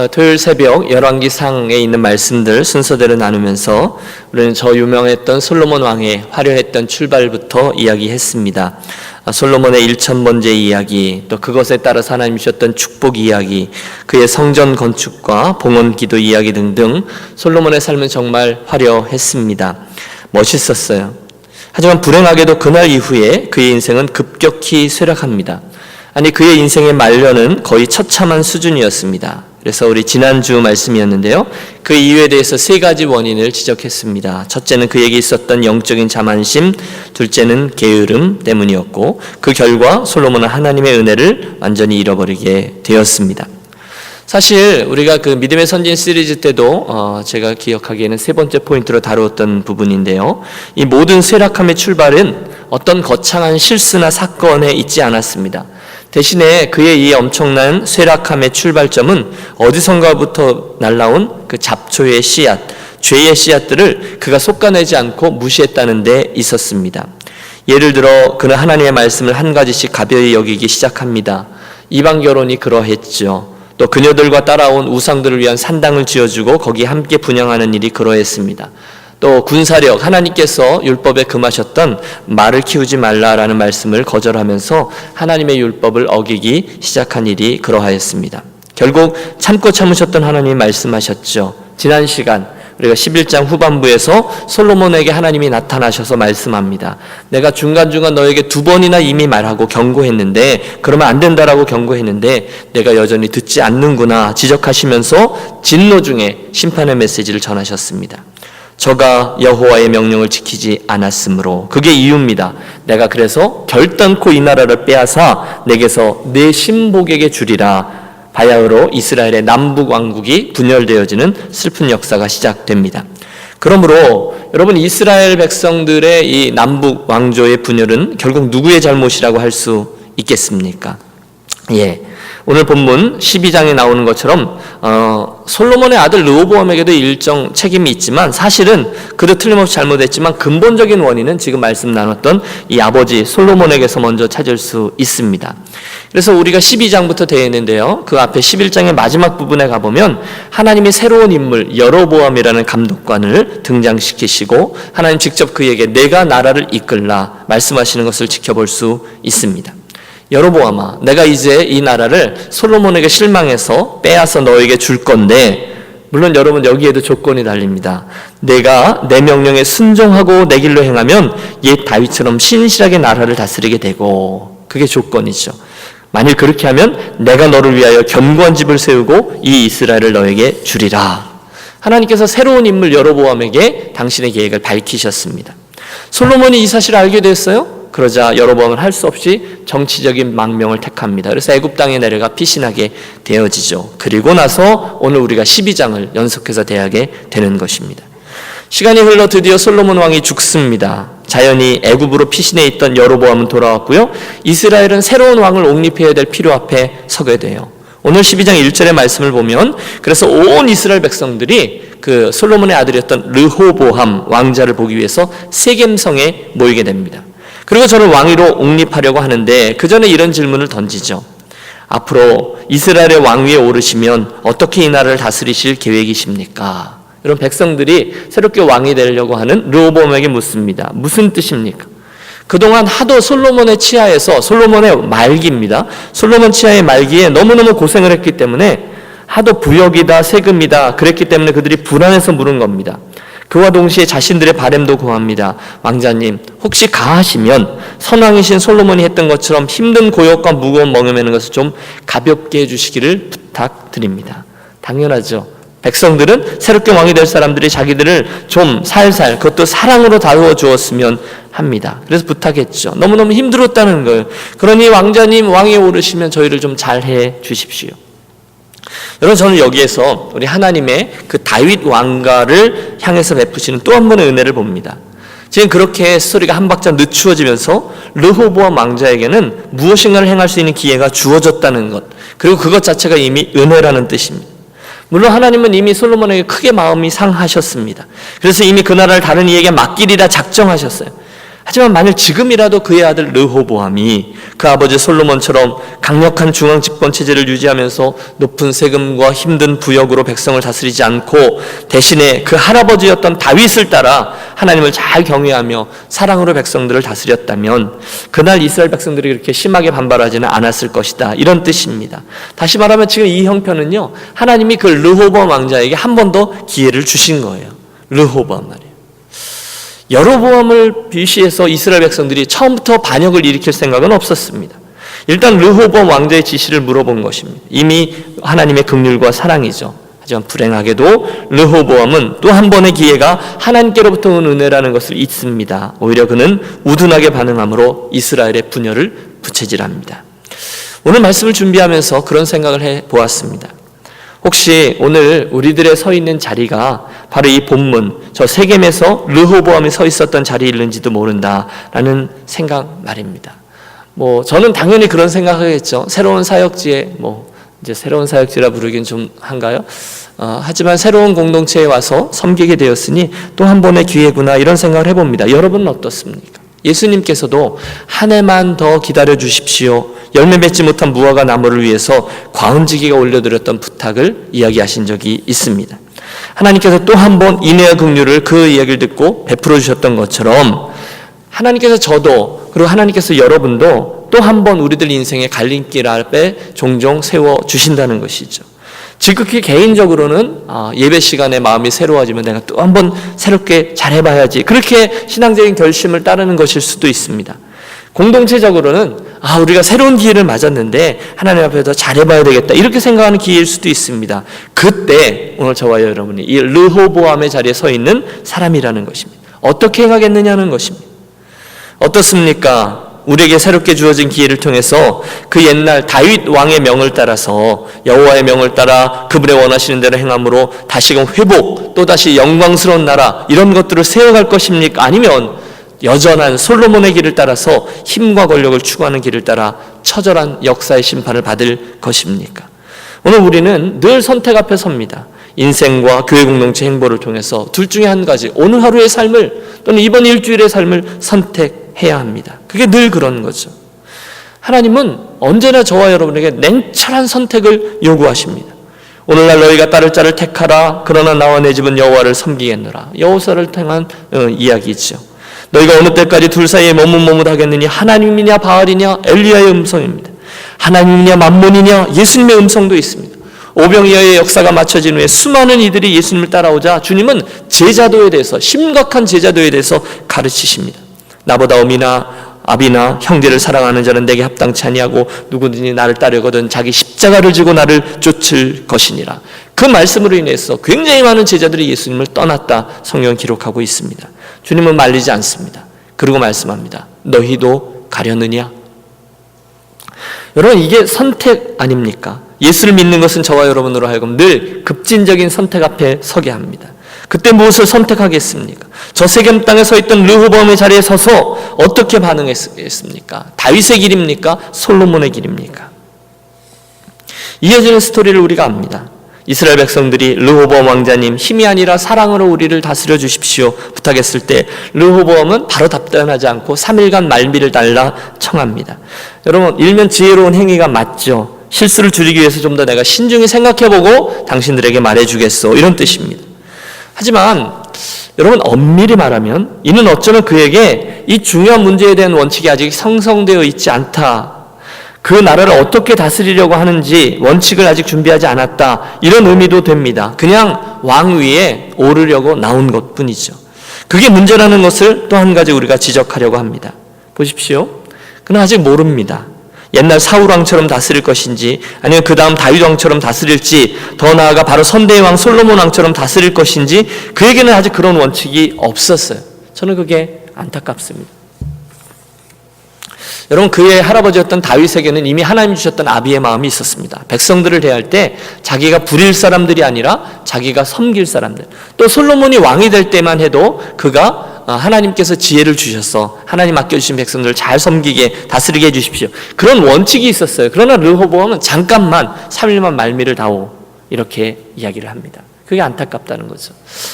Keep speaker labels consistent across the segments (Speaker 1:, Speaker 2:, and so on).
Speaker 1: 토요일 새벽 열왕기상에 있는 말씀들 순서대로 나누면서 우리는 저 유명했던 솔로몬 왕의 화려했던 출발부터 이야기했습니다. 솔로몬의 1000번째 이야기, 또 그것에 따라서 하나님 주셨던 축복 이야기, 그의 성전 건축과 봉헌 기도 이야기 등등 솔로몬의 삶은 정말 화려했습니다. 멋있었어요. 하지만 불행하게도 그날 이후에 그의 인생은 급격히 쇠락합니다. 아니, 그의 인생의 말년은 거의 처참한 수준이었습니다. 그래서 우리 지난주 말씀이었는데요, 그 이유에 대해서 세 가지 원인을 지적했습니다. 첫째는 그에게 있었던 영적인 자만심, 둘째는 게으름 때문이었고, 그 결과 솔로몬은 하나님의 은혜를 완전히 잃어버리게 되었습니다. 사실 우리가 그 믿음의 선진 시리즈 때도 제가 기억하기에는 세 번째 포인트로 다루었던 부분인데요, 이 모든 쇠락함의 출발은 어떤 거창한 실수나 사건에 있지 않았습니다. 대신에 그의 이 엄청난 쇠락함의 출발점은 어디선가부터 날라온 그 잡초의 씨앗, 죄의 씨앗들을 그가 솎아내지 않고 무시했다는 데 있었습니다. 예를 들어 그는 하나님의 말씀을 한 가지씩 가벼이 여기기 시작합니다. 이방 결혼이 그러했죠. 또 그녀들과 따라온 우상들을 위한 산당을 지어주고 거기에 함께 분향하는 일이 그러했습니다. 또 군사력, 하나님께서 율법에 금하셨던 말을 키우지 말라라는 말씀을 거절하면서 하나님의 율법을 어기기 시작한 일이 그러하였습니다. 결국 참고 참으셨던 하나님이 말씀하셨죠. 지난 시간 우리가 11장 후반부에서 솔로몬에게 하나님이 나타나셔서 말씀합니다. 내가 중간중간 너에게 2번이나 이미 말하고 경고했는데, 그러면 안 된다라고 경고했는데 내가 여전히 듣지 않는구나 지적하시면서 진노 중에 심판의 메시지를 전하셨습니다. 저가 여호와의 명령을 지키지 않았으므로, 그게 이유입니다. 내가 그래서 결단코 이 나라를 빼앗아 내게서 내 신복에게 주리라. 바야흐로 이스라엘의 남북 왕국이 분열되어지는 슬픈 역사가 시작됩니다. 그러므로 여러분, 이스라엘 백성들의 이 남북 왕조의 분열은 결국 누구의 잘못이라고 할 수 있겠습니까? 오늘 본문 12장에 나오는 것처럼 솔로몬의 아들 르호보암에게도 일정 책임이 있지만, 사실은 그도 틀림없이 잘못했지만 근본적인 원인은 지금 말씀 나눴던 이 아버지 솔로몬에게서 먼저 찾을 수 있습니다. 그래서 우리가 12장부터 되어 있는데요, 그 앞에 11장의 마지막 부분에 가보면 하나님이 새로운 인물 여로보암이라는 감독관을 등장시키시고 하나님 직접 그에게 내가 나라를 이끌라 말씀하시는 것을 지켜볼 수 있습니다. 여로보암아, 내가 이제 이 나라를 솔로몬에게 실망해서 빼앗아 너에게 줄 건데, 물론 여러분 여기에도 조건이 달립니다. 내가 내 명령에 순종하고 내 길로 행하면 옛 다윗처럼 신실하게 나라를 다스리게 되고, 그게 조건이죠. 만일 그렇게 하면 내가 너를 위하여 견고한 집을 세우고 이 이스라엘을 너에게 주리라. 하나님께서 새로운 인물 여로보암에게 당신의 계획을 밝히셨습니다. 솔로몬이 이 사실을 알게 됐어요. 그러자 여로보암은 할 수 없이 정치적인 망명을 택합니다. 그래서 애굽 땅에 내려가 피신하게 되어지죠. 그리고 나서 오늘 우리가 12장을 연속해서 대하게 되는 것입니다. 시간이 흘러 드디어 솔로몬 왕이 죽습니다. 자연히 애굽으로 피신해 있던 여로보암은 돌아왔고요, 이스라엘은 새로운 왕을 옹립해야 될 필요 앞에 서게 돼요. 오늘 12장 1절의 말씀을 보면, 그래서 온 이스라엘 백성들이 그 솔로몬의 아들이었던 르호보암 왕자를 보기 위해서 세겜성에 모이게 됩니다. 그리고 저를 왕위로 옹립하려고 하는데, 그 전에 이런 질문을 던지죠. 앞으로 이스라엘의 왕위에 오르시면 어떻게 이 나라를 다스리실 계획이십니까? 이런 백성들이 새롭게 왕이 되려고 하는 르호보암에게 묻습니다. 무슨 뜻입니까? 그동안 하도 솔로몬의 치하에서, 솔로몬의 말기입니다, 솔로몬 치하의 말기에 너무너무 고생을 했기 때문에 하도 부역이다 세금이다 그랬기 때문에 그들이 불안해서 물은 겁니다. 그와 동시에 자신들의 바램도 구합니다. 왕자님, 혹시 가하시면 선왕이신 솔로몬이 했던 것처럼 힘든 고역과 무거운 멍에 매는 것을 좀 가볍게 해주시기를 부탁드립니다. 당연하죠. 백성들은 새롭게 왕이 될 사람들이 자기들을 좀 살살, 그것도 사랑으로 다루어 주었으면 합니다. 그래서 부탁했죠. 너무너무 힘들었다는 거예요. 그러니 왕자님 왕위에 오르시면 저희를 좀 잘해 주십시오. 여러분, 저는 여기에서 우리 하나님의 그 다윗 왕가를 향해서 베푸시는 또 한 번의 은혜를 봅니다. 지금 그렇게 스토리가 한 박자 늦추어지면서 르호보암 왕자에게는 무엇인가를 행할 수 있는 기회가 주어졌다는 것, 그리고 그것 자체가 이미 은혜라는 뜻입니다. 물론 하나님은 이미 솔로몬에게 크게 마음이 상하셨습니다. 그래서 이미 그 나라를 다른 이에게 맡기리라 작정하셨어요. 하지만 만일 지금이라도 그의 아들 르호보암이 그 아버지 솔로몬처럼 강력한 중앙 집권 체제를 유지하면서 높은 세금과 힘든 부역으로 백성을 다스리지 않고 대신에 그 할아버지였던 다윗을 따라 하나님을 잘 경외하며 사랑으로 백성들을 다스렸다면 그날 이스라엘 백성들이 그렇게 심하게 반발하지는 않았을 것이다, 이런 뜻입니다. 다시 말하면 지금 이 형편은요, 하나님이 그 르호보암 왕자에게 한 번 더 기회를 주신 거예요. 르호보암 말이에요. 여로보암을 비시해서 이스라엘 백성들이 처음부터 반역을 일으킬 생각은 없었습니다. 일단 르호보암 왕자의 지시를 물어본 것입니다. 이미 하나님의 긍휼과 사랑이죠. 하지만 불행하게도 르호보암은 또 한 번의 기회가 하나님께로부터 온 은혜라는 것을 잊습니다. 오히려 그는 우둔하게 반응함으로 이스라엘의 분열을 부채질합니다. 오늘 말씀을 준비하면서 그런 생각을 해보았습니다. 혹시 오늘 우리들의 서 있는 자리가 바로 이 본문, 저 세겜에서 르호보암이 서 있었던 자리일는지도 모른다라는 생각 말입니다. 저는 당연히 그런 생각하겠죠. 새로운 사역지에 이제 새로운 사역지라 부르긴 좀 한가요? 하지만 새로운 공동체에 와서 섬기게 되었으니 또 한 번의 기회구나, 이런 생각을 해봅니다. 여러분은 어떻습니까? 예수님께서도 한 해만 더 기다려 주십시오, 열매 맺지 못한 무화과 나무를 위해서 과은지기가 올려드렸던 부탁을 이야기하신 적이 있습니다. 하나님께서 또 한 번 인애와 긍휼을 그 이야기를 듣고 베풀어 주셨던 것처럼 하나님께서 저도, 그리고 하나님께서 여러분도 또 한 번 우리들 인생의 갈림길 앞에 종종 세워 주신다는 것이죠. 지극히 개인적으로는 예배 시간에 마음이 새로워지면 내가 또 한 번 새롭게 잘해봐야지, 그렇게 신앙적인 결심을 따르는 것일 수도 있습니다. 공동체적으로는 우리가 새로운 기회를 맞았는데 하나님 앞에 더 잘해봐야 되겠다, 이렇게 생각하는 기회일 수도 있습니다. 그때 오늘 저와 여러분이 이 르호보암의 자리에 서 있는 사람이라는 것입니다. 어떻게 행하겠느냐는 것입니다. 어떻습니까? 우리에게 새롭게 주어진 기회를 통해서 그 옛날 다윗 왕의 명을 따라서, 여호와의 명을 따라 그분의 원하시는 대로 행함으로 다시금 회복, 또다시 영광스러운 나라, 이런 것들을 세워갈 것입니까? 아니면 여전한 솔로몬의 길을 따라서 힘과 권력을 추구하는 길을 따라 처절한 역사의 심판을 받을 것입니까? 오늘 우리는 늘 선택 앞에 섭니다. 인생과 교회 공동체 행보를 통해서 둘 중에 한 가지, 오늘 하루의 삶을 또는 이번 일주일의 삶을 선택해야 합니다. 그게 늘 그런 거죠. 하나님은 언제나 저와 여러분에게 냉철한 선택을 요구하십니다. 오늘날 너희가 따를 자를 택하라. 그러나 나와 내 집은 여호와를 섬기겠노라. 여호사를 향한 이야기죠. 너희가 어느 때까지 둘 사이에 머뭇머뭇하겠느니 하나님이냐 바알이냐 엘리야의 음성입니다. 하나님이냐 만몬이냐 예수님의 음성도 있습니다. 오병이어의 역사가 마쳐진 후에 수많은 이들이 예수님을 따라오자 주님은 제자도에 대해서, 심각한 제자도에 대해서 가르치십니다. 나보다 어미나 아비나 형제를 사랑하는 자는 내게 합당치 아니하고 누구든지 나를 따르거든 자기 십자가를 지고 나를 쫓을 것이니라. 그 말씀으로 인해서 굉장히 많은 제자들이 예수님을 떠났다 성경은 기록하고 있습니다. 주님은 말리지 않습니다. 그리고 말씀합니다. 너희도 가려느냐? 여러분, 이게 선택 아닙니까? 예수를 믿는 것은 저와 여러분으로 하여금 늘 급진적인 선택 앞에 서게 합니다. 그때 무엇을 선택하겠습니까? 저 세겜 땅에 서 있던 르호보암의 자리에 서서 어떻게 반응했습니까? 다윗의 길입니까? 솔로몬의 길입니까? 이어지는 스토리를 우리가 압니다. 이스라엘 백성들이 르호보암 왕자님, 힘이 아니라 사랑으로 우리를 다스려 주십시오 부탁했을 때 르호보암은 바로 답변하지 않고 3일간 말미를 달라 청합니다. 여러분, 일면 지혜로운 행위가 맞죠. 실수를 줄이기 위해서 좀 더 내가 신중히 생각해보고 당신들에게 말해주겠소, 이런 뜻입니다. 하지만 여러분, 엄밀히 말하면 이는 어쩌면 그에게 이 중요한 문제에 대한 원칙이 아직 형성되어 있지 않다, 그 나라를 어떻게 다스리려고 하는지 원칙을 아직 준비하지 않았다, 이런 의미도 됩니다. 그냥 왕위에 오르려고 나온 것뿐이죠. 그게 문제라는 것을 또 한 가지 우리가 지적하려고 합니다. 보십시오. 그는 아직 모릅니다. 옛날 사울왕처럼 다스릴 것인지 아니면 그 다음 다윗왕처럼 다스릴지, 더 나아가 바로 선대의 왕 솔로몬 왕처럼 다스릴 것인지 그에게는 아직 그런 원칙이 없었어요. 저는 그게 안타깝습니다. 여러분, 그의 할아버지였던 다윗에게는 이미 하나님이 주셨던 아비의 마음이 있었습니다. 백성들을 대할 때 자기가 부릴 사람들이 아니라 자기가 섬길 사람들, 또 솔로몬이 왕이 될 때만 해도 그가 하나님께서 지혜를 주셔서 하나님 맡겨주신 백성들을 잘 섬기게 다스리게 해주십시오, 그런 원칙이 있었어요. 그러나 르호보암은 잠깐만 3일만 말미를 다오, 이렇게 이야기를 합니다. 그게 안타깝다는 거죠.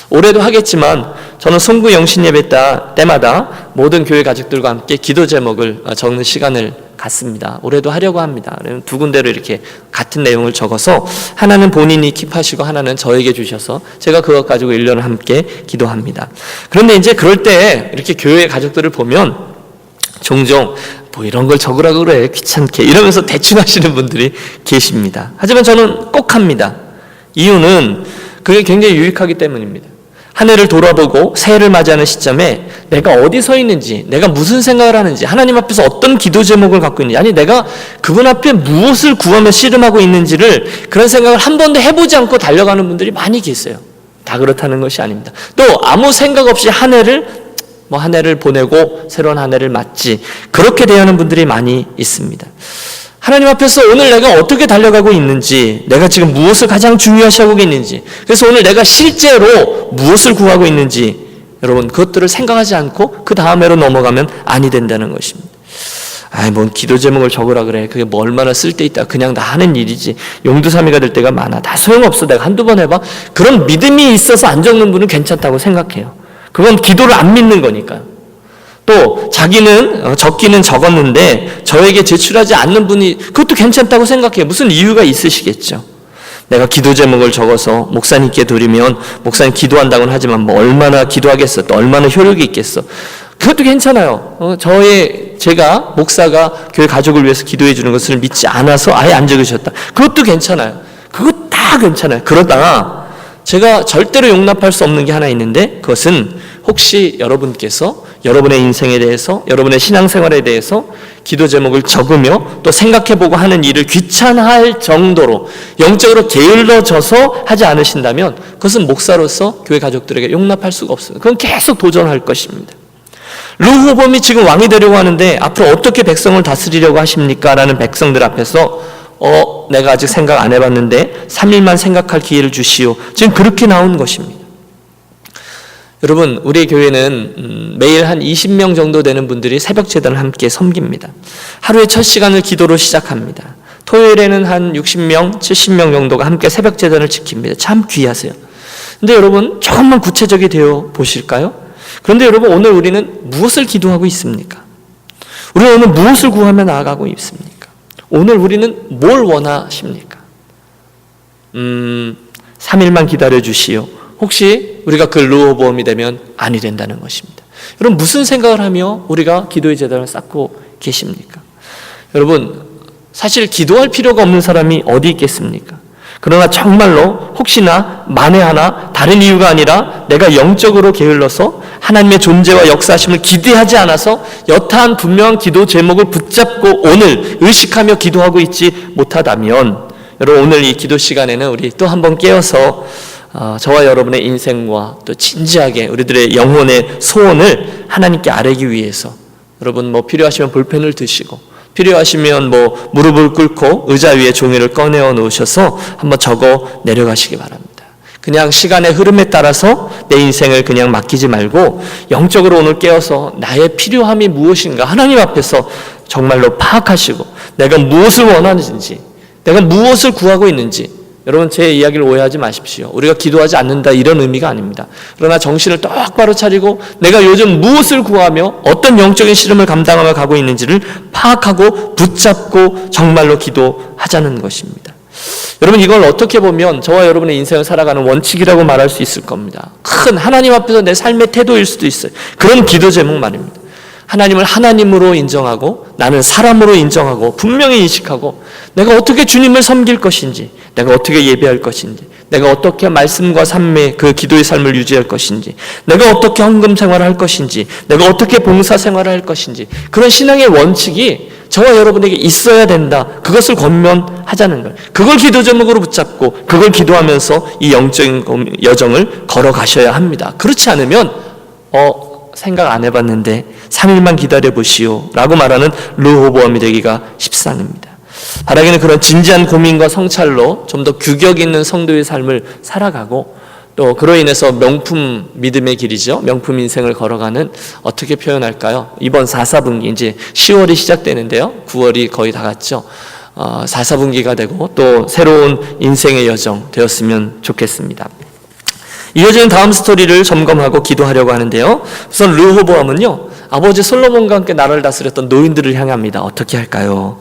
Speaker 1: 올해도 하겠지만 저는 송구 영신 예배 때마다 모든 교회 가족들과 함께 기도 제목을 적는 시간을 갖습니다. 올해도 하려고 합니다. 두 군데로 이렇게 같은 내용을 적어서 하나는 본인이 킵하시고 하나는 저에게 주셔서 제가 그것 가지고 1년을 함께 기도합니다. 그런데 이제 그럴 때 이렇게 교회 가족들을 보면 종종 뭐 이런 걸 적으라고 그래 귀찮게 이러면서 대충 하시는 분들이 계십니다. 하지만 저는 꼭 합니다. 이유는 그게 굉장히 유익하기 때문입니다. 한 해를 돌아보고 새해를 맞이하는 시점에 내가 어디 서 있는지, 내가 무슨 생각을 하는지, 하나님 앞에서 어떤 기도 제목을 갖고 있는지, 아니 내가 그분 앞에 무엇을 구하며 씨름하고 있는지를 그런 생각을 한 번도 해보지 않고 달려가는 분들이 많이 계세요. 다 그렇다는 것이 아닙니다. 또 아무 생각 없이 한 해를 보내고 새로운 한 해를 맞지, 그렇게 대하는 분들이 많이 있습니다. 하나님 앞에서 오늘 내가 어떻게 달려가고 있는지, 내가 지금 무엇을 가장 중요시하고 있는지, 그래서 오늘 내가 실제로 무엇을 구하고 있는지, 여러분 그것들을 생각하지 않고 그 다음 해로 넘어가면 아니 된다는 것입니다. 뭔 기도 제목을 적으라 그래. 그게 뭐 얼마나 쓸데있다. 그냥 다 하는 일이지. 용두사미가 될 때가 많아. 다 소용없어. 내가 한두 번 해봐. 그런 믿음이 있어서 안 적는 분은 괜찮다고 생각해요. 그건 기도를 안 믿는 거니까요. 또 자기는 적기는 적었는데 저에게 제출하지 않는 분이 그것도 괜찮다고 생각해요. 무슨 이유가 있으시겠죠. 내가 기도 제목을 적어서 목사님께 드리면 목사님 기도한다고는 하지만 뭐 얼마나 기도하겠어, 또 얼마나 효력이 있겠어. 그것도 괜찮아요. 제가 목사가 교회 가족을 위해서 기도해 주는 것을 믿지 않아서 아예 안 적으셨다. 그것도 괜찮아요. 그것 다 괜찮아요. 그러다가 제가 절대로 용납할 수 없는 게 하나 있는데, 그것은 혹시 여러분께서 여러분의 인생에 대해서, 여러분의 신앙생활에 대해서 기도 제목을 적으며 또 생각해보고 하는 일을 귀찮아할 정도로 영적으로 게을러져서 하지 않으신다면 그것은 목사로서 교회 가족들에게 용납할 수가 없습니다. 그건 계속 도전할 것입니다. 르호보암이 지금 왕이 되려고 하는데 앞으로 어떻게 백성을 다스리려고 하십니까? 라는 백성들 앞에서 내가 아직 생각 안 해봤는데 3일만 생각할 기회를 주시오. 지금 그렇게 나온 것입니다. 여러분, 우리 교회는 매일 한 20명 정도 되는 분들이 새벽 제단을 함께 섬깁니다. 하루의 첫 시간을 기도로 시작합니다. 토요일에는 한 60명, 70명 정도가 함께 새벽 제단을 지킵니다. 참 귀하세요. 근데 여러분, 조금만 구체적이 되어 보실까요? 그런데 여러분, 오늘 우리는 무엇을 기도하고 있습니까? 우리는 오늘 무엇을 구하며 나아가고 있습니까? 오늘 우리는 뭘 원하십니까? 3일만 기다려 주시오. 혹시 우리가 그 르호보암이 되면 아니 된다는 것입니다. 여러분, 무슨 생각을 하며 우리가 기도의 제단을 쌓고 계십니까? 여러분, 사실 기도할 필요가 없는 사람이 어디 있겠습니까? 그러나 정말로 혹시나 만에 하나 다른 이유가 아니라 내가 영적으로 게을러서 하나님의 존재와 역사하심을 기대하지 않아서 여타한 분명한 기도 제목을 붙잡고 오늘 의식하며 기도하고 있지 못하다면, 여러분 오늘 이 기도 시간에는 우리 또 한번 깨어서 저와 여러분의 인생과 또 진지하게 우리들의 영혼의 소원을 하나님께 아뢰기 위해서, 여러분 뭐 필요하시면 볼펜을 드시고 필요하시면 뭐 무릎을 꿇고 의자 위에 종이를 꺼내어 놓으셔서 한번 적어 내려가시기 바랍니다. 그냥 시간의 흐름에 따라서 내 인생을 그냥 맡기지 말고 영적으로 오늘 깨어서 나의 필요함이 무엇인가 하나님 앞에서 정말로 파악하시고 내가 무엇을 원하는지, 내가 무엇을 구하고 있는지. 여러분, 제 이야기를 오해하지 마십시오. 우리가 기도하지 않는다 이런 의미가 아닙니다. 그러나 정신을 똑바로 차리고 내가 요즘 무엇을 구하며 어떤 영적인 씨름을 감당하며 가고 있는지를 파악하고 붙잡고 정말로 기도하자는 것입니다. 여러분, 이걸 어떻게 보면 저와 여러분의 인생을 살아가는 원칙이라고 말할 수 있을 겁니다. 큰 하나님 앞에서 내 삶의 태도일 수도 있어요. 그런 기도 제목 말입니다. 하나님을 하나님으로 인정하고 나는 사람으로 인정하고 분명히 인식하고 내가 어떻게 주님을 섬길 것인지, 내가 어떻게 예배할 것인지, 내가 어떻게 말씀과 삶의 그 기도의 삶을 유지할 것인지, 내가 어떻게 헌금 생활을 할 것인지, 내가 어떻게 봉사 생활을 할 것인지, 그런 신앙의 원칙이 저와 여러분에게 있어야 된다. 그것을 권면하자는 거예요. 그걸 기도 제목으로 붙잡고 그걸 기도하면서 이 영적인 여정을 걸어가셔야 합니다. 그렇지 않으면 생각 안 해봤는데 3일만 기다려보시오 라고 말하는 르호보암이 되기가 십상입니다. 바라기는 그런 진지한 고민과 성찰로 좀 더 규격 있는 성도의 삶을 살아가고, 또 그로 인해서 명품 믿음의 길이죠, 명품 인생을 걸어가는, 어떻게 표현할까요? 이번 4사분기 이제 10월이 시작되는데요, 9월이 거의 다 갔죠. 4사분기가 되고 또 새로운 인생의 여정 되었으면 좋겠습니다. 이어지는 다음 스토리를 점검하고 기도하려고 하는데요. 우선 르호보암은요, 아버지 솔로몬과 함께 나라를 다스렸던 노인들을 향합니다. 어떻게 할까요?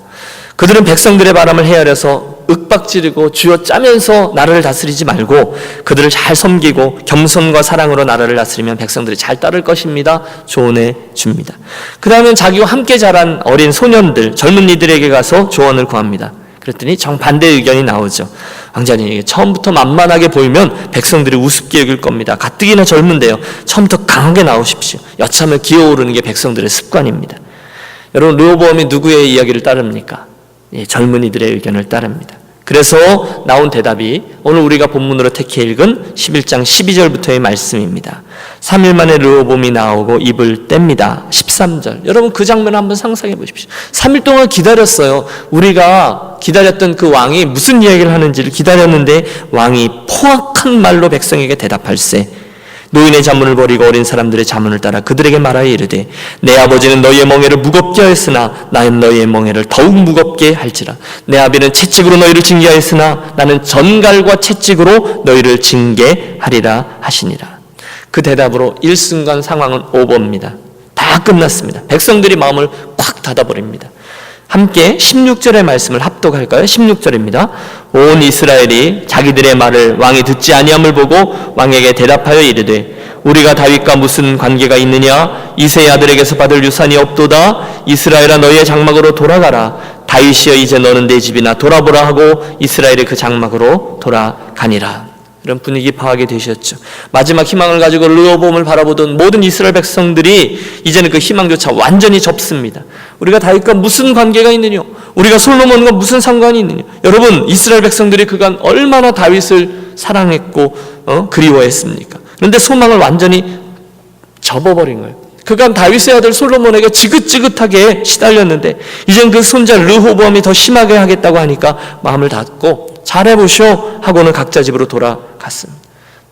Speaker 1: 그들은 백성들의 바람을 헤아려서 윽박지르고 쥐어짜면서 나라를 다스리지 말고 그들을 잘 섬기고 겸손과 사랑으로 나라를 다스리면 백성들이 잘 따를 것입니다. 조언해 줍니다. 그 다음엔 자기와 함께 자란 어린 소년들, 젊은이들에게 가서 조언을 구합니다. 그랬더니 정반대 의견이 나오죠. 왕자님, 처음부터 만만하게 보이면 백성들이 우습게 여길 겁니다. 가뜩이나 젊은데요, 처음부터 강하게 나오십시오. 여차하면 기어오르는 게 백성들의 습관입니다. 여러분, 르호보암이 누구의 이야기를 따릅니까? 젊은이들의 의견을 따릅니다. 그래서 나온 대답이 오늘 우리가 본문으로 택해 읽은 11장 12절부터의 말씀입니다. 3일 만에 르호보암이 나오고 입을 뗍니다. 13절. 여러분, 그 장면을 한번 상상해 보십시오. 3일 동안 기다렸어요. 우리가 기다렸던 그 왕이 무슨 이야기를 하는지를 기다렸는데 왕이 포악한 말로 백성에게 대답할세. 노인의 자문을 버리고 어린 사람들의 자문을 따라 그들에게 말하여 이르되 내 아버지는 너희의 멍에를 무겁게 하였으나 나는 너희의 멍에를 더욱 무겁게 할지라. 내 아비는 채찍으로 너희를 징계하였으나 나는 전갈과 채찍으로 너희를 징계하리라 하시니라. 그 대답으로 일순간 상황은 오버입니다. 다 끝났습니다. 백성들이 마음을 콱 닫아버립니다. 함께 16절의 말씀을 합독할까요? 16절입니다. 온 이스라엘이 자기들의 말을 왕이 듣지 아니함을 보고 왕에게 대답하여 이르되 우리가 다윗과 무슨 관계가 있느냐? 이새의 아들에게서 받을 유산이 없도다. 이스라엘아, 너희의 장막으로 돌아가라. 다윗이여, 이제 너는 내 집이나 돌아보라 하고 이스라엘이 그 장막으로 돌아가니라. 이런 분위기 파악이 되셨죠. 마지막 희망을 가지고 르호보암을 바라보던 모든 이스라엘 백성들이 이제는 그 희망조차 완전히 접습니다. 우리가 다윗과 무슨 관계가 있느냐? 우리가 솔로몬과 무슨 상관이 있느냐? 여러분, 이스라엘 백성들이 그간 얼마나 다윗을 사랑했고 그리워했습니까? 그런데 소망을 완전히 접어버린 거예요. 그간 다윗의 아들 솔로몬에게 지긋지긋하게 시달렸는데 이젠 그 손자 르호보암이 더 심하게 하겠다고 하니까 마음을 닫고 잘해보쇼 하고는 각자 집으로 돌아갔습니다.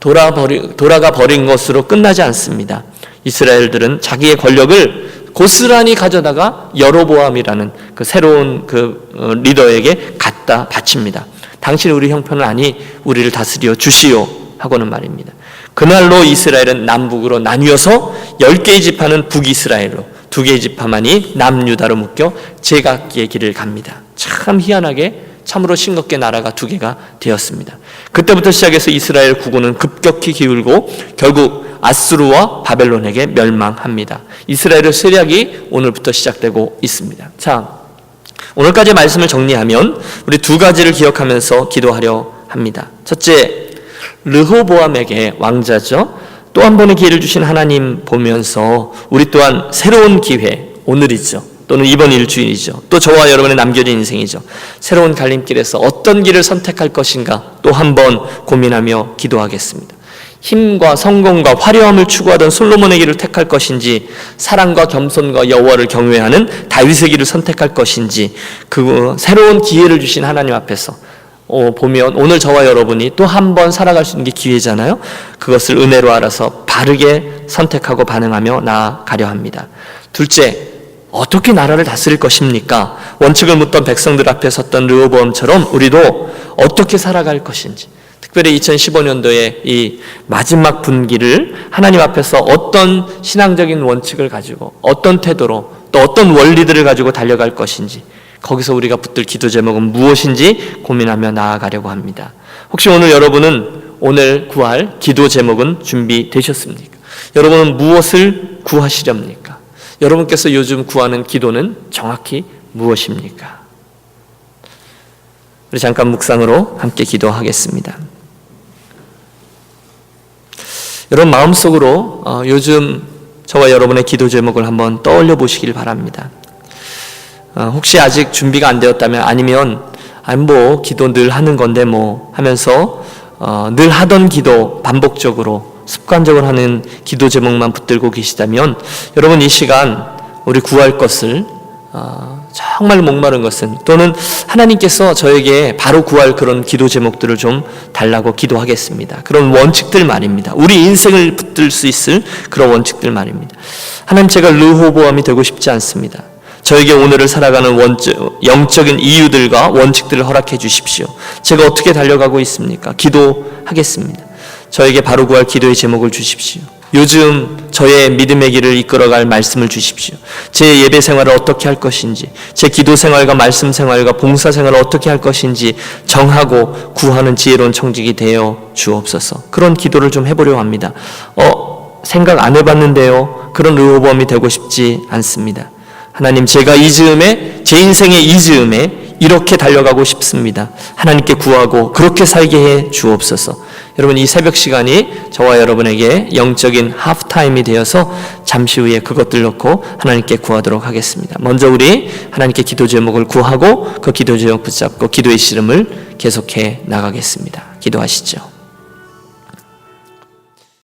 Speaker 1: 돌아가 버린 것으로 끝나지 않습니다. 이스라엘들은 자기의 권력을 고스란히 가져다가 여로보암이라는 그 새로운 리더에게 갖다 바칩니다. 당신이 우리 형편은 아니 우리를 다스려 주시오 하고는 말입니다. 그날로 이스라엘은 남북으로 나뉘어서 10개의 지파는 북이스라엘로, 2개의 지파만이 남유다로 묶여 제각기의 길을 갑니다. 참 희한하게 참으로 싱겁게 나라가 2개가 되었습니다. 그때부터 시작해서 이스라엘 국호는 급격히 기울고 결국 아수르와 바벨론에게 멸망합니다. 이스라엘의 쇠락이 오늘부터 시작되고 있습니다. 자, 오늘까지 말씀을 정리하면 우리 2가지를 기억하면서 기도하려 합니다. 첫째, 르호보암에게 왕자죠. 또 한 번의 기회를 주신 하나님 보면서 우리 또한 새로운 기회, 오늘이죠. 또는 이번 일주일이죠. 또 저와 여러분의 남겨진 인생이죠. 새로운 갈림길에서 어떤 길을 선택할 것인가 또 한 번 고민하며 기도하겠습니다. 힘과 성공과 화려함을 추구하던 솔로몬의 길을 택할 것인지 사랑과 겸손과 여호와를 경외하는 다윗의 길을 선택할 것인지 그 새로운 기회를 주신 하나님 앞에서 보면 오늘 저와 여러분이 또 한 번 살아갈 수 있는 게 기회잖아요. 그것을 은혜로 알아서 바르게 선택하고 반응하며 나아가려 합니다. 둘째, 어떻게 나라를 다스릴 것입니까? 원칙을 묻던 백성들 앞에 섰던 르호보암처럼 우리도 어떻게 살아갈 것인지, 특별히 2015년도에 이 마지막 분기를 하나님 앞에서 어떤 신앙적인 원칙을 가지고 어떤 태도로 또 어떤 원리들을 가지고 달려갈 것인지, 거기서 우리가 붙들 기도 제목은 무엇인지 고민하며 나아가려고 합니다. 혹시 오늘 여러분은 오늘 구할 기도 제목은 준비되셨습니까? 여러분은 무엇을 구하시렵니까? 여러분께서 요즘 구하는 기도는 정확히 무엇입니까? 우리 잠깐 묵상으로 함께 기도하겠습니다. 여러분 마음속으로 요즘 저와 여러분의 기도 제목을 한번 떠올려 보시길 바랍니다. 혹시 아직 준비가 안 되었다면 아니면 뭐 기도 늘 하는 건데 뭐 하면서 늘 하던 기도 반복적으로 습관적으로 하는 기도 제목만 붙들고 계시다면 여러분 이 시간 우리 구할 것을 정말 목마른 것은 또는 하나님께서 저에게 바로 구할 그런 기도 제목들을 좀 달라고 기도하겠습니다. 그런 원칙들 말입니다. 우리 인생을 붙들 수 있을 그런 원칙들 말입니다. 하나님, 제가 르호보암이 되고 싶지 않습니다. 저에게 오늘을 살아가는 영적인 이유들과 원칙들을 허락해 주십시오. 제가 어떻게 달려가고 있습니까? 기도하겠습니다. 저에게 바로 구할 기도의 제목을 주십시오. 요즘 저의 믿음의 길을 이끌어갈 말씀을 주십시오. 제 예배 생활을 어떻게 할 것인지, 제 기도 생활과 말씀 생활과 봉사 생활을 어떻게 할 것인지 정하고 구하는 지혜로운 청직이 되어 주옵소서. 그런 기도를 좀 해보려고 합니다. 생각 안 해봤는데요. 그런 의호범이 되고 싶지 않습니다. 하나님, 제가 이 즈음에, 제 인생의 이 즈음에 이렇게 달려가고 싶습니다. 하나님께 구하고 그렇게 살게 해 주옵소서. 여러분, 이 새벽 시간이 저와 여러분에게 영적인 하프타임이 되어서 잠시 후에 그것들 놓고 하나님께 구하도록 하겠습니다. 먼저 우리 하나님께 기도 제목을 구하고 그 기도 제목 붙잡고 기도의 씨름을 계속해 나가겠습니다. 기도하시죠.